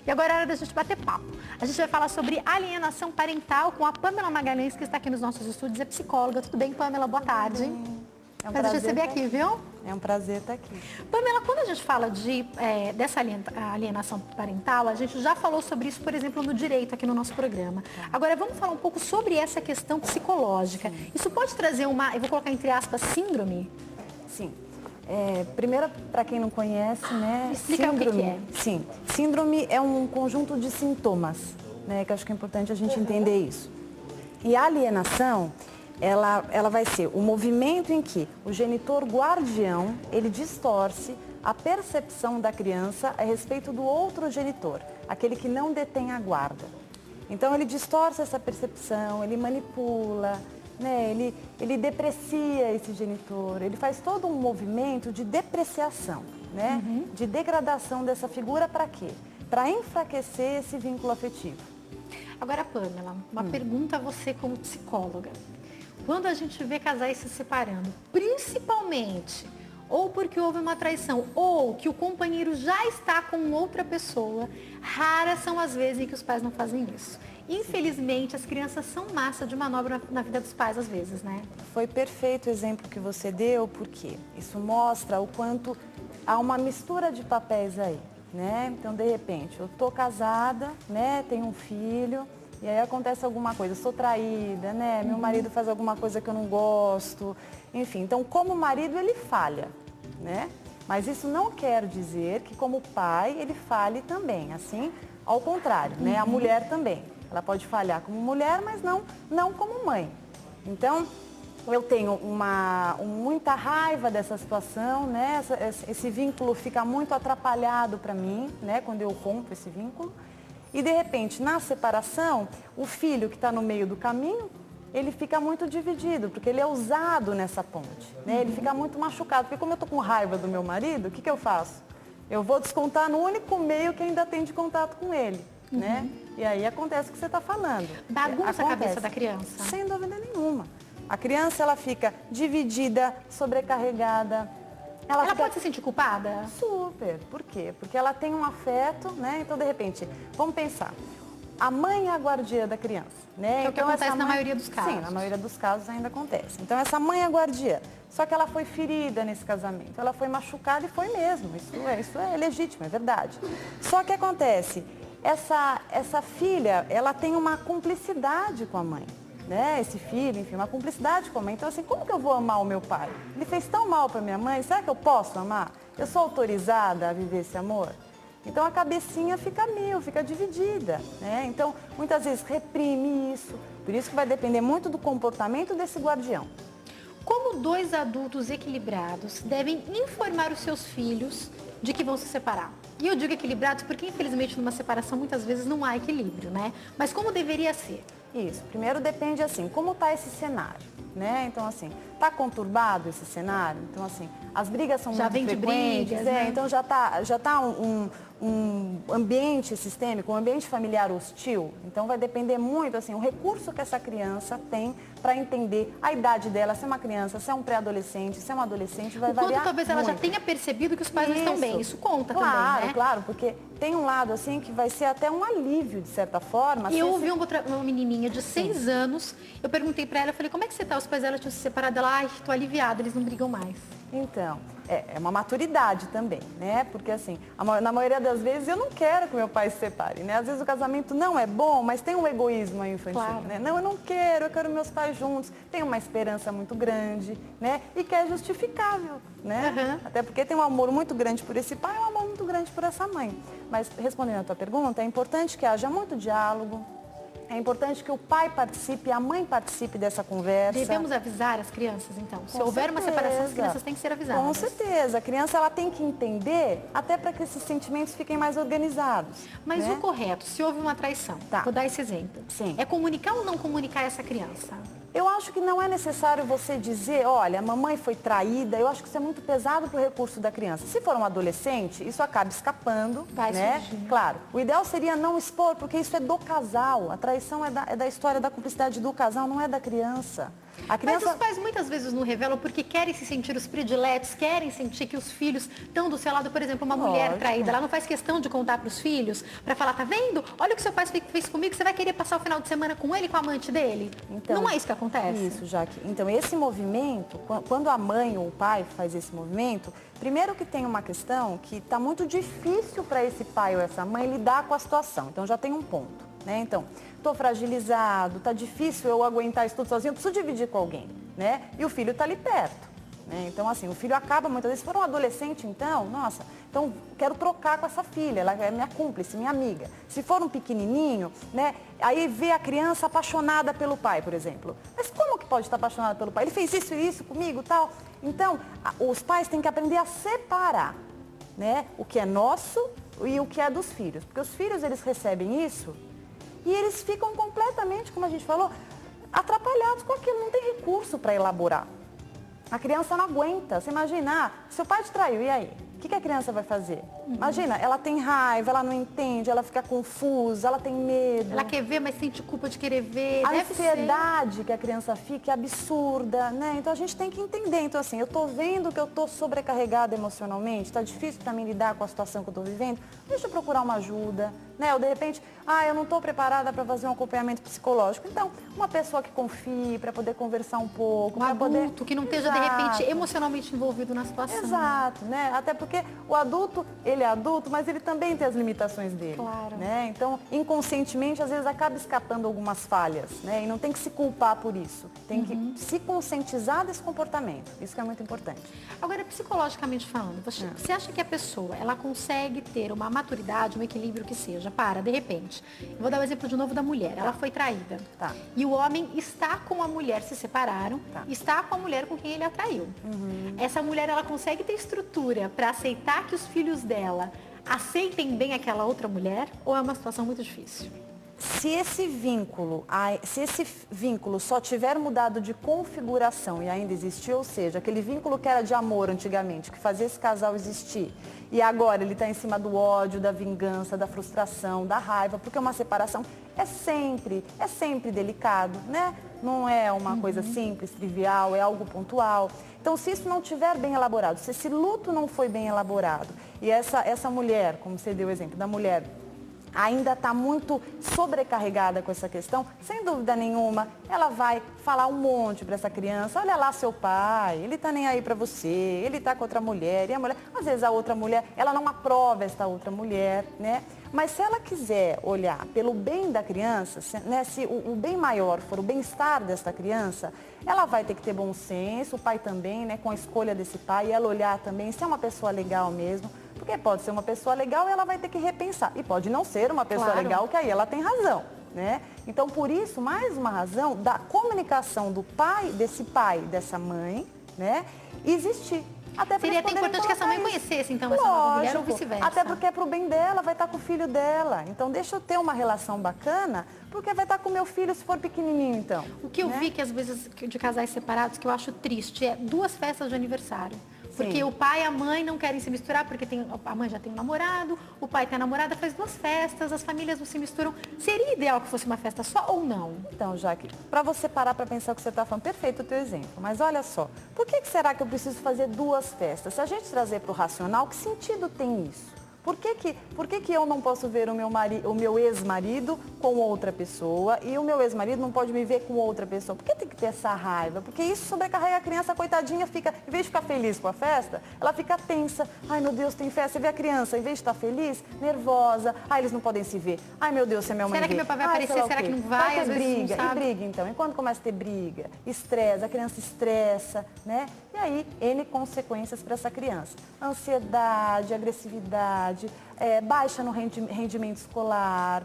E agora é hora da gente bater papo. A gente vai falar sobre alienação parental com a Pamela Magalhães, que está aqui nos nossos estúdios, é psicóloga. Tudo bem, Pamela? Boa tarde. É um prazer te receber aqui, viu? É um prazer estar aqui. Pamela, quando a gente fala dessa alienação parental, a gente já falou sobre isso, por exemplo, no direito aqui no nosso programa. Agora, vamos falar um pouco sobre essa questão psicológica. Sim. Isso pode trazer uma, eu vou colocar entre aspas, síndrome? Sim. Primeiro, para quem não conhece, né? Explica síndrome. O que é. Sim. Síndrome é um conjunto de sintomas, né? Que eu acho que é importante a gente entender isso. E a alienação, ela vai ser o movimento em que o genitor guardião, ele distorce a percepção da criança a respeito do outro genitor, aquele que não detém a guarda. Então, ele distorce essa percepção, ele manipula, né? Ele deprecia esse genitor, ele faz todo um movimento de depreciação, né? De degradação dessa figura para quê? Para enfraquecer esse vínculo afetivo. Agora, Pamela, uma pergunta a você como psicóloga. Quando a gente vê casais se separando, principalmente ou porque houve uma traição ou que o companheiro já está com outra pessoa, raras são as vezes em que os pais não fazem isso. Infelizmente, as crianças são massa de manobra na vida dos pais às vezes, né? Foi perfeito o exemplo que você deu, porque isso mostra o quanto há uma mistura de papéis aí, né? Então, de repente, eu tô casada, né? Tenho um filho, e aí acontece alguma coisa, eu sou traída, né? Meu marido faz alguma coisa que eu não gosto, enfim. Então, como marido, ele falha, né? Mas isso não quer dizer que como pai, ele falhe também, assim, ao contrário, né? A mulher também. Ela pode falhar como mulher, mas não como mãe. Então, eu tenho muita raiva dessa situação, né? Esse vínculo fica muito atrapalhado para mim, né? Quando eu rompo esse vínculo. E, de repente, na separação, o filho que está no meio do caminho, ele fica muito dividido, porque ele é usado nessa ponte, né? Ele fica muito machucado, porque como eu estou com raiva do meu marido, o que eu faço? Eu vou descontar no único meio que ainda tem de contato com ele, né? E aí acontece o que você está falando. Bagunça a cabeça da criança. Sem dúvida nenhuma. A criança, ela fica dividida, sobrecarregada. Ela pode se sentir culpada? Super. Por quê? Porque ela tem um afeto, né? Então, de repente, vamos pensar. A mãe é a guardiã da criança, né? É o que acontece na maioria dos casos. Sim, na maioria dos casos ainda acontece. Então, essa mãe é a guardiã. Só que ela foi ferida nesse casamento. Ela foi machucada e foi mesmo. Isso é legítimo, é verdade. Só que acontece, essa filha, ela tem uma cumplicidade com a mãe, né? Esse filho, enfim, uma cumplicidade com a mãe. Então, assim, como que eu vou amar o meu pai? Ele fez tão mal para minha mãe, será que eu posso amar? Eu sou autorizada a viver esse amor? Então, a cabecinha fica fica dividida, né? Então, muitas vezes reprime isso. Por isso que vai depender muito do comportamento desse guardião. Como dois adultos equilibrados devem informar os seus filhos de que vão se separar? E eu digo equilibrados porque, infelizmente, numa separação muitas vezes não há equilíbrio, né? Mas como deveria ser? Isso. Primeiro depende, assim, como está esse cenário, né? Então, assim, está conturbado esse cenário? Então, assim, as brigas são já muito frequentes. Brigas, né? Então, já tá um ambiente sistêmico, um ambiente familiar hostil. Então, vai depender muito, assim, o recurso que essa criança tem para entender a idade dela, se é uma criança, se é um pré-adolescente, se é um adolescente, vai variar quanto talvez ela muito. já tenha percebido que os pais não estão bem. Isso conta também, né? Claro, porque tem um lado, assim, que vai ser até um alívio, de certa forma. E eu ouvi uma menininha de 6 anos, eu perguntei pra ela, eu falei, como é que você tá? Os pais dela tinham se separado, ela, ai, tô aliviada, eles não brigam mais. Então, é uma maturidade também, né? Porque assim, na maioria das vezes eu não quero que meu pai se separe, né? Às vezes o casamento não é bom, mas tem um egoísmo aí infantil, claro. né? Não, eu quero meus pais juntos. Tem uma esperança muito grande, né? E que é justificável, né? Até porque tem um amor muito grande por esse pai e um amor muito grande por essa mãe. Mas respondendo a tua pergunta, é importante que haja muito diálogo. É importante que o pai participe, a mãe participe dessa conversa. Devemos avisar as crianças, então? Se houver uma separação, as crianças têm que ser avisadas. Com certeza. A criança ela tem que entender, até para que esses sentimentos fiquem mais organizados. Mas né? o correto, se houve uma traição, vou dar esse exemplo. Sim. É comunicar ou não comunicar essa criança? Eu acho que não é necessário você dizer, olha, a mamãe foi traída. Eu acho que isso é muito pesado para o recurso da criança. Se for um adolescente, isso acaba escapando, né? Claro, o ideal seria não expor, porque isso é do casal. A traição é da história da cumplicidade do casal, não é da criança. A criança... Mas os pais muitas vezes não revelam porque querem se sentir os prediletos, querem sentir que os filhos estão do seu lado. Por exemplo, uma mulher traída, ela não faz questão de contar para os filhos, para falar, tá vendo? Olha o que seu pai fez comigo, você vai querer passar o final de semana com ele, com a amante dele? Então, não é isso que acontece? Isso, Jaque. Então, esse movimento, quando a mãe ou o pai faz esse movimento, primeiro que tem uma questão que está muito difícil para esse pai ou essa mãe lidar com a situação. Então, já tem um ponto, né? Então, estou fragilizado, está difícil eu aguentar isso tudo sozinho, eu preciso dividir com alguém, né? E o filho está ali perto, né? Então, assim, o filho acaba muitas vezes, se for um adolescente, então, nossa, então quero trocar com essa filha, ela é minha cúmplice, minha amiga. Se for um pequenininho, né? Aí vê a criança apaixonada pelo pai, por exemplo. Mas como que pode estar apaixonada pelo pai? Ele fez isso e isso comigo, tal. Então, os pais têm que aprender a separar, né? O que é nosso e o que é dos filhos. Porque os filhos, eles recebem isso e eles ficam completamente, como a gente falou, atrapalhados com aquilo, não tem recurso para elaborar. A criança não aguenta. Você imagina, seu pai te traiu, e aí? O que a criança vai fazer? Imagina, ela tem raiva, ela não entende, ela fica confusa, ela tem medo. Ela quer ver, mas sente culpa de querer ver. A ansiedade que a criança fica é absurda, né? Então a gente tem que entender. Então assim, eu tô vendo que eu tô sobrecarregada emocionalmente, tá difícil para mim lidar com a situação que eu tô vivendo, deixa eu procurar uma ajuda, né? Ou de repente, eu não tô preparada para fazer um acompanhamento psicológico. Então, uma pessoa que confie, para poder conversar um pouco, um adulto que não esteja, de repente, emocionalmente envolvido na situação. Exato, né? Até porque o adulto, ele é adulto, mas ele também tem as limitações dele. Claro. Né? Então, inconscientemente, às vezes acaba escapando algumas falhas, né? E não tem que se culpar por isso. Tem que se conscientizar desse comportamento. Isso que é muito importante. Agora, psicologicamente falando, você acha que a pessoa, ela consegue ter uma maturidade, um equilíbrio que seja, de repente, eu vou dar o exemplo de novo da mulher, ela foi traída. Tá. E o homem está com a mulher, se separaram, está com a mulher com quem ele atraiu. Essa mulher, ela consegue ter estrutura para aceitar que os filhos dela aceitem bem aquela outra mulher, ou é uma situação muito difícil? Se esse vínculo só tiver mudado de configuração e ainda existir, ou seja, aquele vínculo que era de amor antigamente, que fazia esse casal existir, e agora ele está em cima do ódio, da vingança, da frustração, da raiva, porque uma separação é sempre delicado, né? Não é uma coisa simples, trivial, é algo pontual. Então, se isso não estiver bem elaborado, se esse luto não foi bem elaborado, e essa mulher, como você deu o exemplo da mulher, ainda está muito sobrecarregada com essa questão, sem dúvida nenhuma, ela vai falar um monte para essa criança, olha lá seu pai, ele está nem aí para você, ele está com outra mulher, e a mulher, às vezes a outra mulher, ela não aprova essa outra mulher, né? Mas se ela quiser olhar pelo bem da criança, né, se o bem maior for o bem-estar dessa criança, ela vai ter que ter bom senso, o pai também, né, com a escolha desse pai, e ela olhar também se é uma pessoa legal mesmo, porque pode ser uma pessoa legal e ela vai ter que repensar. E pode não ser uma pessoa legal, que aí ela tem razão, né? Então, por isso, mais uma razão da comunicação do pai, dessa mãe, né, existir. Seria até importante que essa mãe conhecesse, então, essa nova mulher ou vice-versa. Até porque é pro bem dela, vai estar com o filho dela. Então, deixa eu ter uma relação bacana, porque vai estar com o meu filho se for pequenininho, então. O que eu vi que, às vezes, de casais separados, que eu acho triste, é 2 festas de aniversário. Porque Sim. o pai e a mãe não querem se misturar, porque a mãe já tem um namorado, o pai tem a namorada, faz 2 festas, as famílias não se misturam. Seria ideal que fosse uma festa só ou não? Então, Jaque, para você parar para pensar o que você está falando, perfeito o teu exemplo. Mas olha só, por que será que eu preciso fazer 2 festas? Se a gente trazer para o racional, que sentido tem isso? Por que eu não posso ver o meu ex-marido com outra pessoa e o meu ex-marido não pode me ver com outra pessoa? Por que tem que ter essa raiva? Porque isso sobrecarrega a criança, a coitadinha fica, em vez de ficar feliz com a festa, ela fica tensa. Ai, meu Deus, tem festa. Você vê a criança, em vez de estar feliz, nervosa. Ai, eles não podem se ver. Ai, meu Deus, se é minha mãe Será que meu pai vai aparecer? Será que não vai? Às vezes briga, não sabe. E briga, então. E quando começa a ter briga, estresse, a criança estressa, né? E aí, N consequências para essa criança. Ansiedade, agressividade, baixa no rendimento escolar,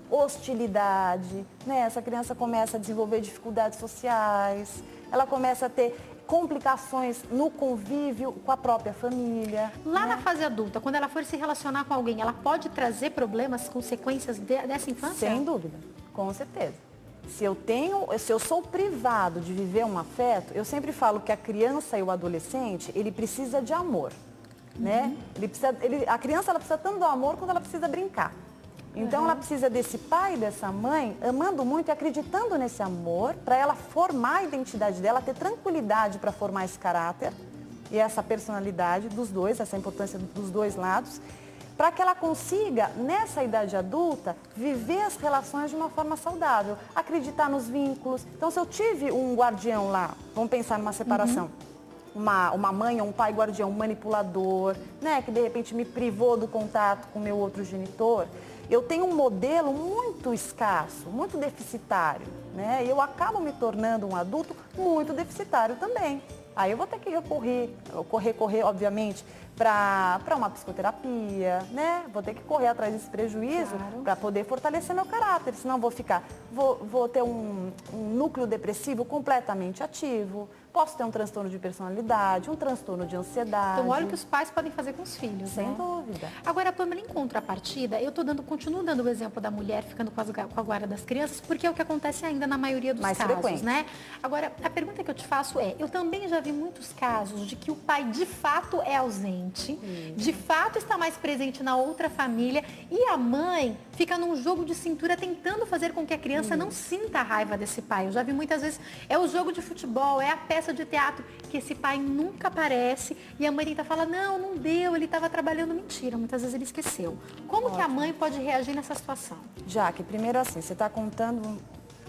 hostilidade, né? Essa criança começa a desenvolver dificuldades sociais, ela começa a ter complicações no convívio com a própria família. Lá na fase adulta, quando ela for se relacionar com alguém, ela pode trazer problemas, consequências dessa infância? Sem dúvida, com certeza. Se eu sou privado de viver um afeto, eu sempre falo que a criança e o adolescente, ele precisa de amor, né? A criança ela precisa tanto do amor quanto ela precisa brincar. Então ela precisa desse pai e dessa mãe amando muito e acreditando nesse amor para ela formar a identidade dela, ter tranquilidade para formar esse caráter e essa personalidade dos dois, essa importância dos dois lados, para que ela consiga, nessa idade adulta, viver as relações de uma forma saudável, acreditar nos vínculos. Então, se eu tive um guardião lá, vamos pensar numa separação, uma mãe ou um pai guardião manipulador, né, que de repente me privou do contato com o meu outro genitor, eu tenho um modelo muito escasso, muito deficitário, né, e eu acabo me tornando um adulto muito deficitário também. Aí eu vou ter que recorrer, obviamente, para uma psicoterapia, né? Vou ter que correr atrás desse prejuízo para poder fortalecer meu caráter, senão vou ter um núcleo depressivo completamente ativo, posso ter um transtorno de personalidade, um transtorno de ansiedade. Então, olha o que os pais podem fazer com os filhos, sem né? dúvida. Agora, Pamela, em contrapartida, eu continuo dando o exemplo da mulher ficando com a guarda das crianças, porque é o que acontece ainda na maioria dos Mais casos, frequente, né? Agora, a pergunta que eu te faço é, eu também já vi muitos casos de que o pai de fato é ausente, de fato está mais presente na outra família e a mãe fica num jogo de cintura tentando fazer com que a criança não sinta a raiva desse pai. Eu já vi muitas vezes, é o jogo de futebol, é a peça de teatro, que esse pai nunca aparece e a mãe tenta falar, não deu, ele estava trabalhando. Mentira, muitas vezes ele esqueceu. Como que a mãe pode reagir nessa situação? Jaque, primeiro assim, você está contando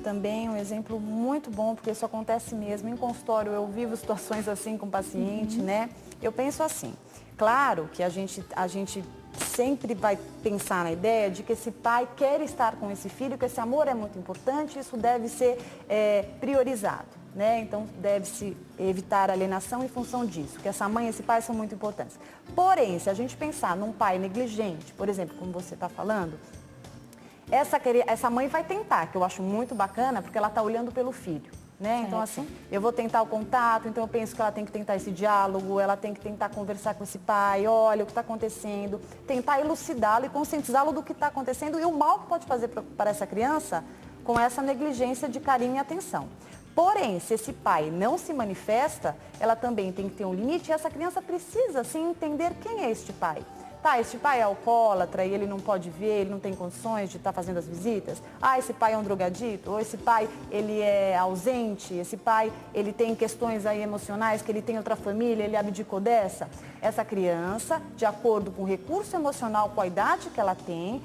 também um exemplo muito bom, porque isso acontece mesmo. Em consultório eu vivo situações assim com paciente, né? Eu penso assim, claro que a gente sempre vai pensar na ideia de que esse pai quer estar com esse filho, que esse amor é muito importante, isso deve ser priorizado, né? Então deve-se evitar alienação em função disso, que essa mãe e esse pai são muito importantes. Porém, se a gente pensar num pai negligente, por exemplo, como você está falando, essa mãe vai tentar, que eu acho muito bacana, porque ela está olhando pelo filho, né? Então, assim, eu vou tentar o contato, então eu penso que ela tem que tentar esse diálogo, ela tem que tentar conversar com esse pai, olha o que está acontecendo, tentar elucidá-lo e conscientizá-lo do que está acontecendo e o mal que pode fazer para essa criança com essa negligência de carinho e atenção. Porém, se esse pai não se manifesta, ela também tem que ter um limite e essa criança precisa, sim, entender quem é este pai. Tá, esse pai é alcoólatra e ele não pode ver, ele não tem condições de estar fazendo as visitas. Ah, esse pai é um drogadito, ou esse pai, ele é ausente, esse pai, ele tem questões aí emocionais, que ele tem outra família, ele abdicou dessa. Essa criança, de acordo com o recurso emocional, com a idade que ela tem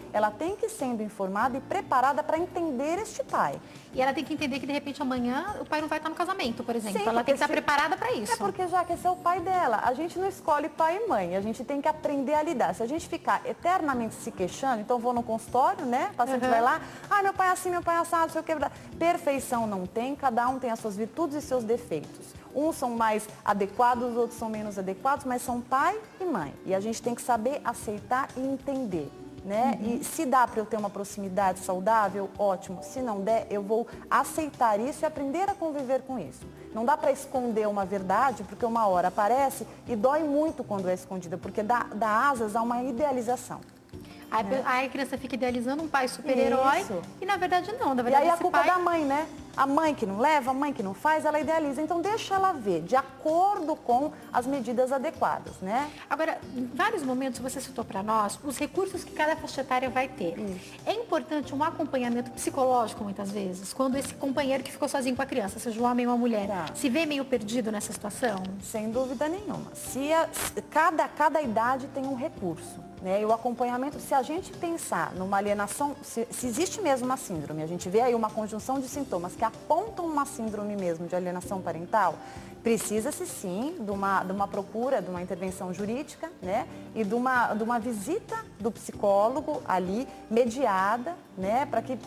que ir sendo informada e preparada para entender este pai. E ela tem que entender que, de repente, amanhã o pai não vai estar no casamento, por exemplo. Sim, então, ela tem que estar preparada para isso. É porque, já que esse é o pai dela, a gente não escolhe pai e mãe, a gente tem que aprender a lidar. Se a gente ficar eternamente se queixando, então vou no consultório, né? O paciente vai lá, meu pai é assim, meu pai é assado, sei o que. Perfeição não tem, cada um tem as suas virtudes e seus defeitos. Uns são mais adequados, os outros são menos adequados, mas são pai e mãe. E a gente tem que saber aceitar e entender. Né? E se dá para eu ter uma proximidade saudável, ótimo. Se não der, eu vou aceitar isso e aprender a conviver com isso. Não dá para esconder uma verdade, porque uma hora aparece e dói muito quando é escondida, porque dá asas a uma idealização. Aí a criança fica idealizando um pai super-herói e na verdade não. Na verdade, e aí a culpa é da mãe, né? A mãe que não leva, a mãe que não faz, ela idealiza. Então deixa ela ver, de acordo com as medidas adequadas, né? Agora, em vários momentos você citou para nós os recursos que cada faixa etária vai ter. É importante um acompanhamento psicológico muitas vezes, quando esse companheiro que ficou sozinho com a criança, seja um homem ou uma mulher, se vê meio perdido nessa situação? Sem dúvida nenhuma. Cada idade tem um recurso. Né? E o acompanhamento, se a gente pensar numa alienação, se existe mesmo uma síndrome, a gente vê aí uma conjunção de sintomas que apontam uma síndrome mesmo de alienação parental, precisa-se sim de uma procura, de uma intervenção jurídica, né? E de uma visita do psicólogo ali, mediada, né? Para que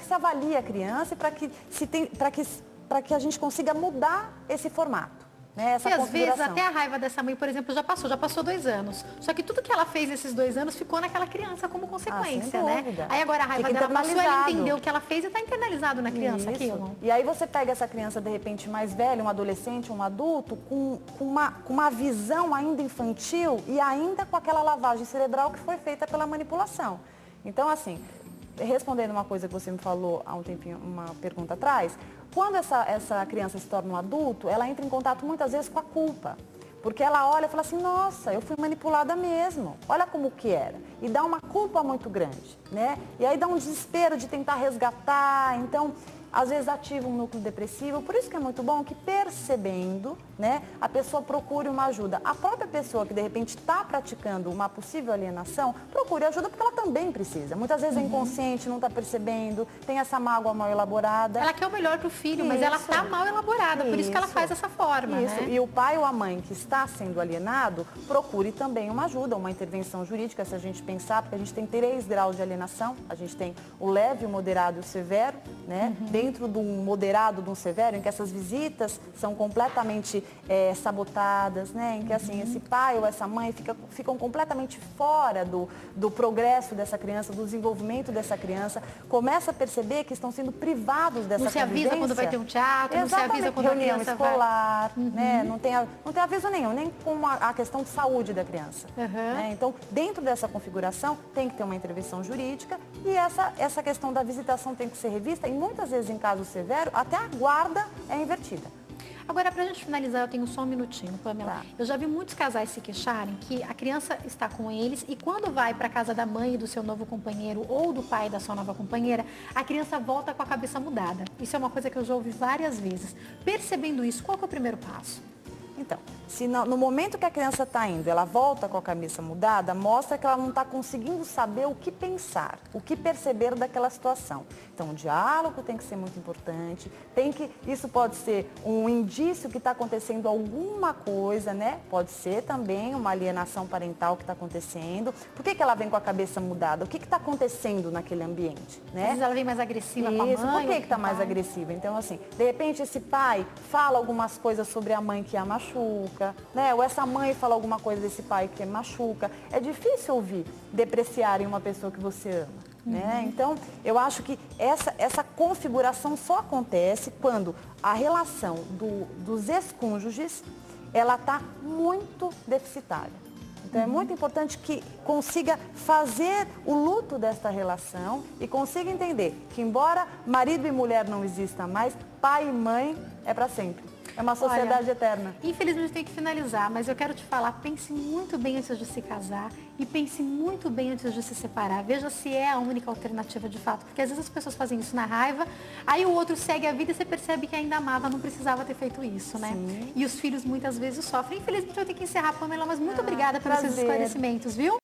se avalie a criança e para que a gente consiga mudar esse formato. Né, e às vezes até a raiva dessa mãe, por exemplo, já passou 2 anos. Só que tudo que ela fez nesses 2 anos ficou naquela criança como consequência, né? Aí agora a raiva dela passou, ela entendeu o que ela fez e está internalizado na criança aquilo. E aí você pega essa criança, de repente, mais velha, um adolescente, um adulto, com uma visão ainda infantil e ainda com aquela lavagem cerebral que foi feita pela manipulação. Então, assim, respondendo uma coisa que você me falou há um tempinho, uma pergunta atrás, quando essa criança se torna um adulto, ela entra em contato muitas vezes com a culpa. Porque ela olha e fala assim, nossa, eu fui manipulada mesmo, olha como que era. E dá uma culpa muito grande, né? E aí dá um desespero de tentar resgatar, então às vezes ativa um núcleo depressivo. Por isso que é muito bom que, percebendo, né, a pessoa procure uma ajuda. A própria pessoa que de repente está praticando uma possível alienação, procure ajuda porque ela também precisa. Muitas vezes é inconsciente, não está percebendo, tem essa mágoa mal elaborada. Ela quer o melhor para o filho, mas ela está mal elaborada, por isso que ela faz dessa forma, Isso. né? E o pai ou a mãe que está sendo alienado, procure também uma ajuda, uma intervenção jurídica, se a gente pensar, porque a gente tem 3 graus de alienação, a gente tem o leve, o moderado e o severo, né? Dentro de um moderado, de um severo, em que essas visitas são completamente sabotadas, né? Em que assim, esse pai ou essa mãe ficam completamente fora do progresso dessa criança, do desenvolvimento dessa criança, começa a perceber que estão sendo privados dessa Não se avisa quando vai ter um teatro, não se avisa quando a criança escolar, né? Não tem aviso nenhum, nem com a questão de saúde da criança. Né? Então, dentro dessa configuração, tem que ter uma intervenção jurídica e essa questão da visitação tem que ser revista e muitas vezes, em caso severo, até a guarda é invertida. Agora, para a gente finalizar, eu tenho só um minutinho, Pamela. Tá. Eu já vi muitos casais se queixarem que a criança está com eles e quando vai para a casa da mãe do seu novo companheiro ou do pai da sua nova companheira, a criança volta com a cabeça mudada. Isso é uma coisa que eu já ouvi várias vezes. Percebendo isso, qual que é o primeiro passo? Então, se no momento que a criança está indo, ela volta com a cabeça mudada, mostra que ela não está conseguindo saber o que pensar, o que perceber daquela situação. Então, o diálogo tem que ser muito importante, isso pode ser um indício que está acontecendo alguma coisa, né? Pode ser também uma alienação parental que está acontecendo. Por que ela vem com a cabeça mudada? O que está acontecendo naquele ambiente, né? Às vezes ela vem mais agressiva com a mãe. Por que está mais agressiva? Então, assim, de repente esse pai fala algumas coisas sobre a mãe que a machuca, né? Ou essa mãe fala alguma coisa desse pai que machuca. É difícil ouvir depreciarem uma pessoa que você ama. Né? Então, eu acho que essa configuração só acontece quando a relação dos ex-cônjuges, ela está muito deficitária. Então, é muito importante que consiga fazer o luto desta relação e consiga entender que, embora marido e mulher não existam mais, pai e mãe é para sempre. É uma sociedade eterna. Infelizmente tem que finalizar, mas eu quero te falar, pense muito bem antes de se casar e pense muito bem antes de se separar. Veja se é a única alternativa de fato, porque às vezes as pessoas fazem isso na raiva, aí o outro segue a vida e você percebe que ainda amava, não precisava ter feito isso, né? Sim. E os filhos muitas vezes sofrem. Infelizmente eu tenho que encerrar, Pamela, mas muito obrigada pelos seus esclarecimentos, viu?